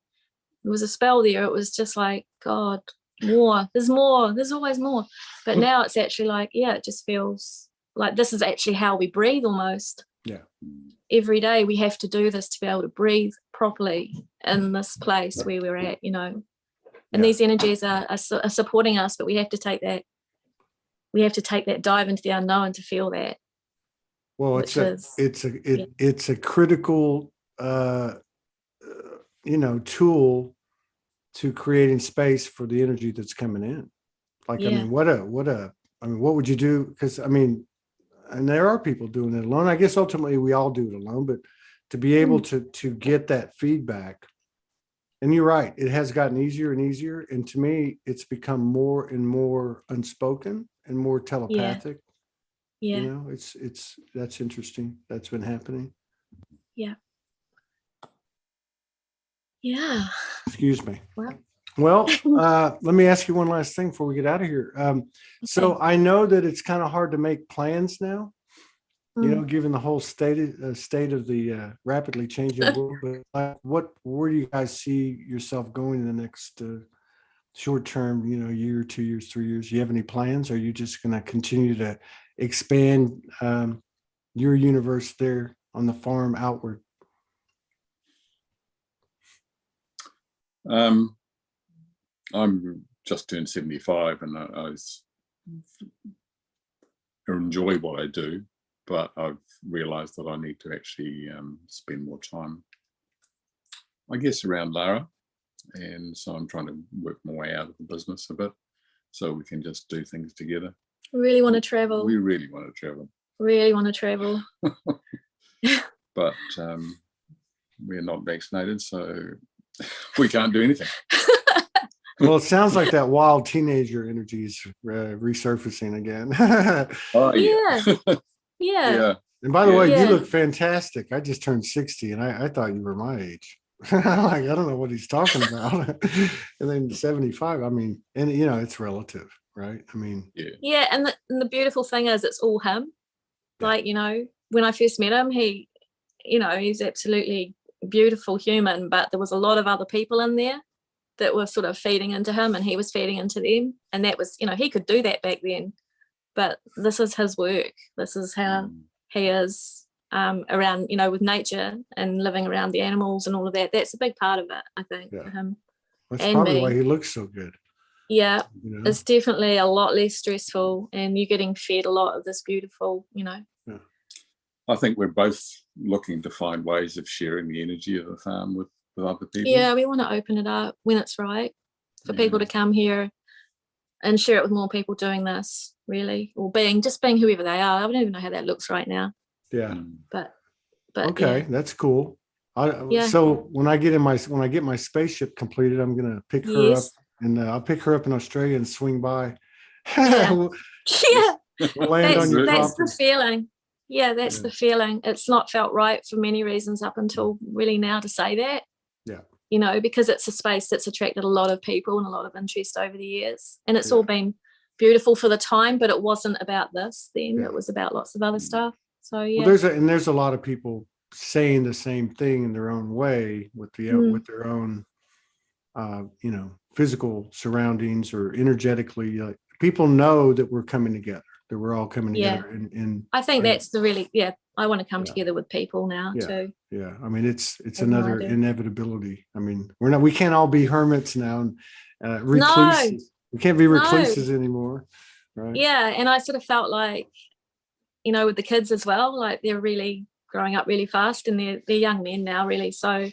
There was a spell there. It was just like, God, more. There's always more. But now it's actually like, it just feels like this is actually how we breathe almost. Yeah. Every day we have to do this to be able to breathe properly in this place where we're at, And these energies are supporting us, but we have to take that. We have to take that dive into the unknown to feel that. Well, it's a critical, tool to creating space for the energy that's coming in. Like, I mean, what would you do? Because and there are people doing it alone. I guess ultimately we all do it alone, but to be able to get that feedback. And you're right, it has gotten easier and easier. And to me, it's become more and more unspoken and more telepathic. Yeah. That's interesting. That's been happening. Yeah. Yeah. Excuse me. Well, let me ask you one last thing before we get out of here. So I know that it's kind of hard to make plans now, given the whole state of the rapidly changing world. But where do you guys see yourself going in the next short term, year, 2 years, 3 years? Do you have any plans? Or are you just going to continue to expand your universe there on the farm outward? I'm just turned 75, and I enjoy what I do, but I've realized that I need to actually spend more time, I guess, around Lara. And so I'm trying to work my way out of the business a bit so we can just do things together. Really want to travel. We really want to travel. Really want to travel. But we're not vaccinated, so we can't do anything. Well, it sounds like that wild teenager energy is resurfacing again. Oh, yeah. Yeah. And by the way, you look fantastic. I just turned 60, and I thought you were my age. Like, I don't know what he's talking about. And then 75, I mean, and it's relative, right? I mean, yeah. And the beautiful thing is, it's all him. Like, when I first met him, he, he's absolutely beautiful human, but there was a lot of other people in there that were sort of feeding into him, and he was feeding into them. And that was, he could do that back then, but this is his work. This is how he is around, with nature and living around the animals and all of that. That's a big part of it, I think, for him. That's probably why he looks so good. Yeah, it's definitely a lot less stressful, and you're getting fed a lot of this beautiful, I think we're both looking to find ways of sharing the energy of the farm with other people. Yeah, we want to open it up when it's right for people to come here and share it with more people doing this, really, or being whoever they are. I don't even know how that looks right now. Yeah. But okay, that's cool. So when I get my spaceship completed, I'm gonna pick her up, and I'll pick her up in Australia and swing by. We'll land on your that's property. the feeling. Yeah, that's the feeling. It's not felt right for many reasons up until really now to say that. Yeah. Because it's a space that's attracted a lot of people and a lot of interest over the years. And it's all been beautiful for the time, but it wasn't about this then. It was about lots of other stuff. So Well, there's a lot of people saying the same thing in their own way with their own physical surroundings, or energetically. Like, people know that we're coming together, that we're all coming together. And I think that's the really I want to come together with people now too. Yeah. I mean, it's another inevitability. I mean, we can't all be hermits now and recluses. No. We can't be recluses anymore. Right. Yeah. And I sort of felt like, with the kids as well, like they're really growing up really fast, and they're young men now, really. So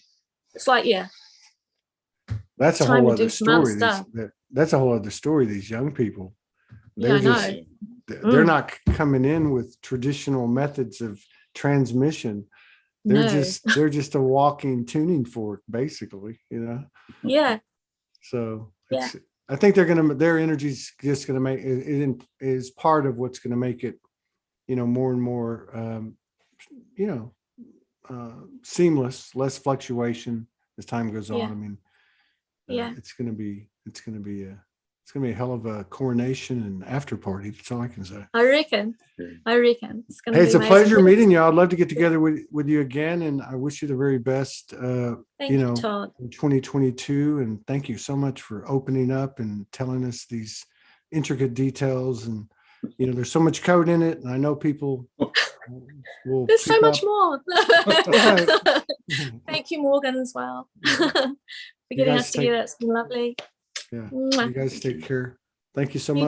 it's like, that's a whole other story. That's a whole other story. These young people, they're they're not coming in with traditional methods of transmission. They're just a walking tuning fork, basically, Yeah. So I think their energy's just going to make it is part of what's going to make it, more and more, seamless, less fluctuation as time goes on. I mean, it's going to be a hell of a coronation and after party. That's all I can say. I reckon it's going to be. It's a pleasure meeting you. I'd love to get together with you again, and I wish you the very best. Thank you, Todd. In 2022, and thank you so much for opening up and telling us these intricate details. And there's so much code in it, and I know people will. There's so much more. Thank you, Morgan, as well, for getting us together. It's been lovely. Yeah. You guys take care. Thank you so much.